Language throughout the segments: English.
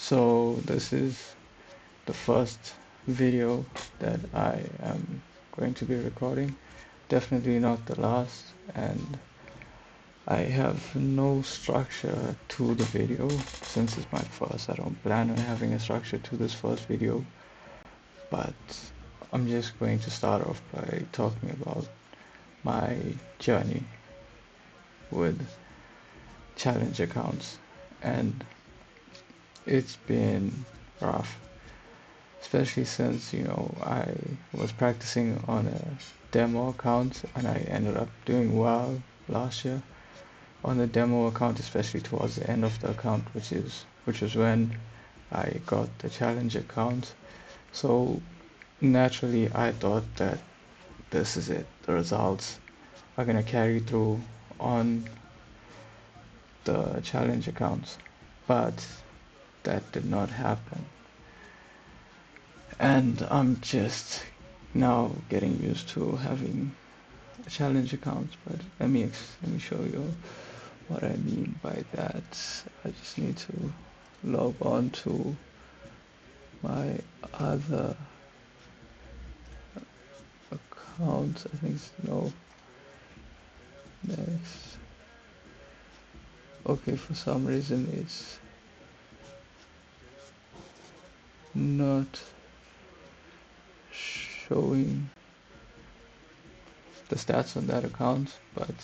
So this is the first video that I am going to be recording. Definitely not the last, and I have no structure to the video since it's my first. I don't plan on having a structure to this first video, but I'm just going to start off by talking about my journey with challenge accounts, and it's been rough, especially since I was practicing on a demo account and I ended up doing well last year on the demo account, especially towards the end of the account, which was when I got the challenge account. So naturally I thought that this is it, the results are gonna carry through on the challenge accounts, but that did not happen. And I'm just now getting used to having a challenge account. But let me show you what I mean by that. I just need to log on to my other account. I think no, next. Okay, for some reason it's not showing the stats on that account, but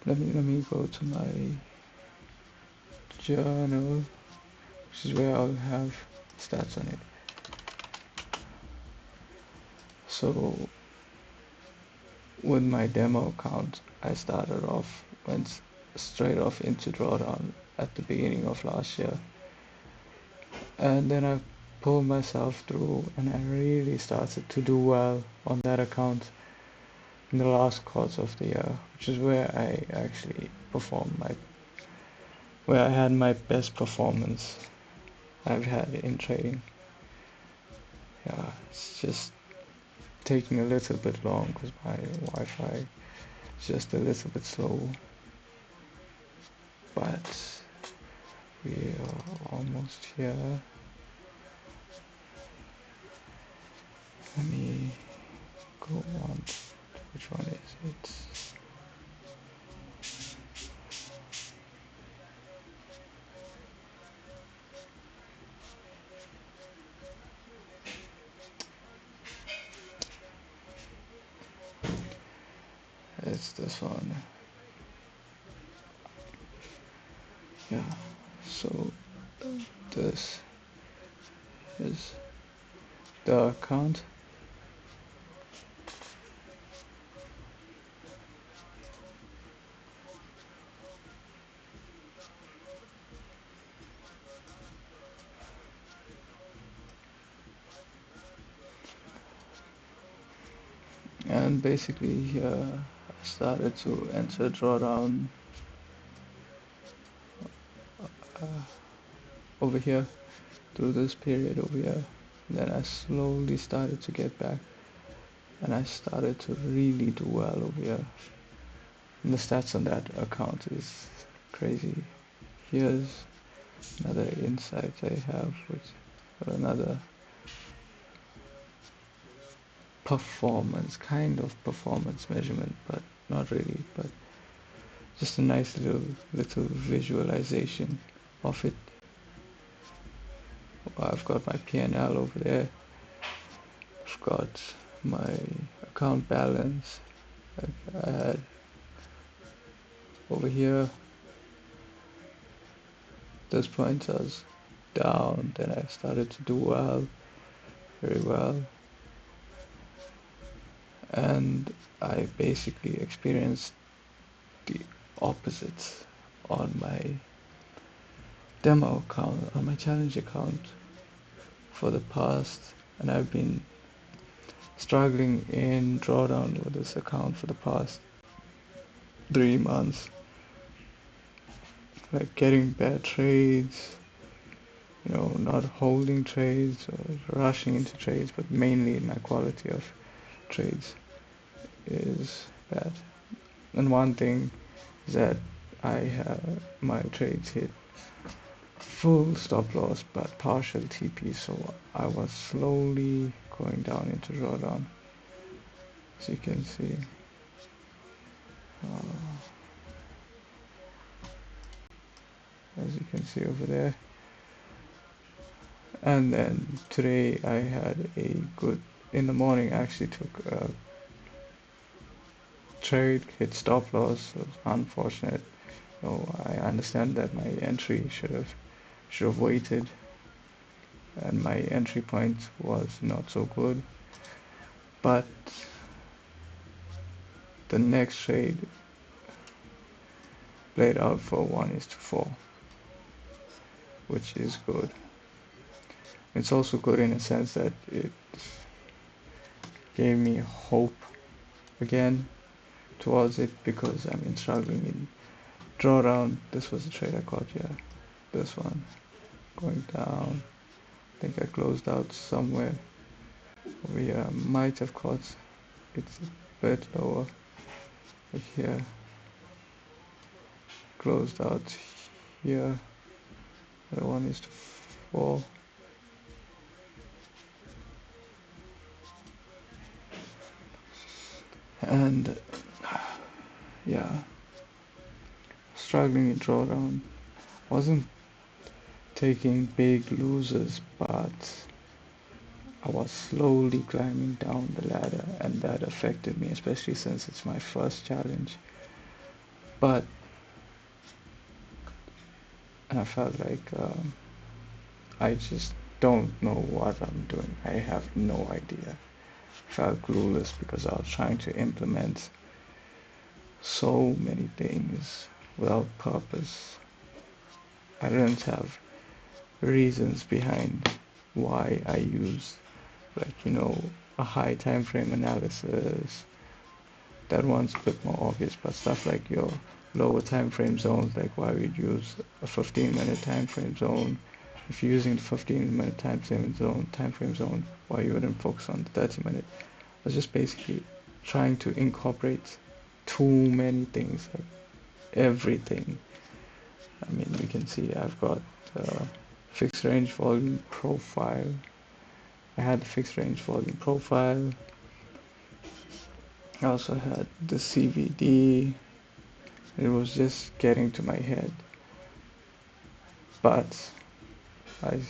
let me go to my journal, which is where I'll have stats on it. So with my demo account, I started off, went straight off into drawdown at the beginning of last year, and then I pulled myself through, and I really started to do well on that account in the last quarter of the year, which is where I actually where I had my best performance I've had in trading. Yeah, it's just taking a little bit long because my Wi-Fi is just a little bit slow, but we are almost here. Let me go on. Which one is it? It's this one. Yeah. So this is the account. And basically here I started to enter drawdown uh, over here through this period over here. Then I slowly started to get back and I started to really do well over here. And the stats on that account is crazy. Here's another insight I have, or another performance measurement, but not really, but just a nice little visualization of it. I've got my P&L over there. I've got my account balance. I had over here. This point I was down, then I started to do well, very well, and I basically experienced the opposite on my demo account, on my challenge account for the past, and I've been struggling in drawdown with this account for the past 3 months, like getting bad trades, not holding trades or rushing into trades, but mainly my quality of trades is bad. And one thing is that I have my trades hit full stop loss but partial TP, so I was slowly going down into drawdown, as you can see. As you can see over there. And then today I had a good, in the morning I actually took a trade, hit stop loss. It was unfortunate. So I understand that my entry should have waited, and my entry point was not so good. But the next trade played out for 1:4, which is good. It's also good in a sense that it gave me hope again towards it, because I've been struggling in drawdown. This was the trade I caught here. This one going down. I think I closed out somewhere over here. I might have caught it's a bit lower. Like here. Closed out here. The 1:4. And yeah, struggling in drawdown. Wasn't taking big losers, but I was slowly climbing down the ladder, and that affected me, especially since it's my first challenge. But I felt like I just don't know what I'm doing. I have no idea. I felt clueless because I was trying to implement so many things without purpose. I didn't have reasons behind why I use, like, a high time frame analysis. That one's a bit more obvious, but stuff like your lower time frame zones, like why we'd use a 15-minute time frame zone. If you're using the 15-minute time frame zone, why you wouldn't focus on the 30-minute? I was just basically trying to incorporate too many things, like everything. I mean, you can see I've got fixed range volume profile. I had the fixed range volume profile. I also had the CVD. It was just getting to my head. But I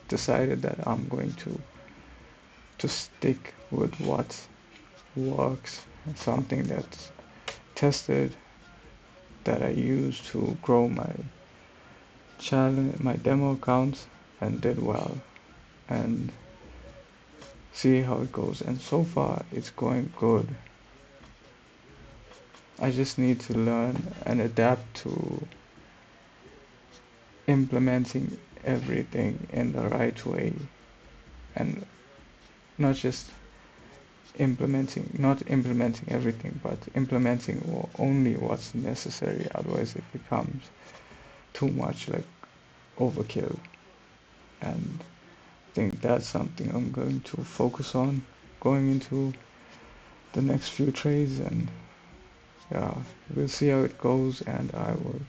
decided that I'm going to stick with what works, something that's tested, that I used to grow my challenge, my demo accounts, and did well, and see how it goes. And so far it's going good. I just need to learn and adapt to implementing everything in the right way, and not just not implementing everything, but implementing only what's necessary. Otherwise it becomes too much, like overkill. And I think that's something I'm going to focus on going into the next few trades. And yeah, we'll see how it goes, and I will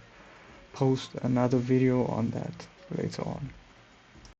post another video on that later on.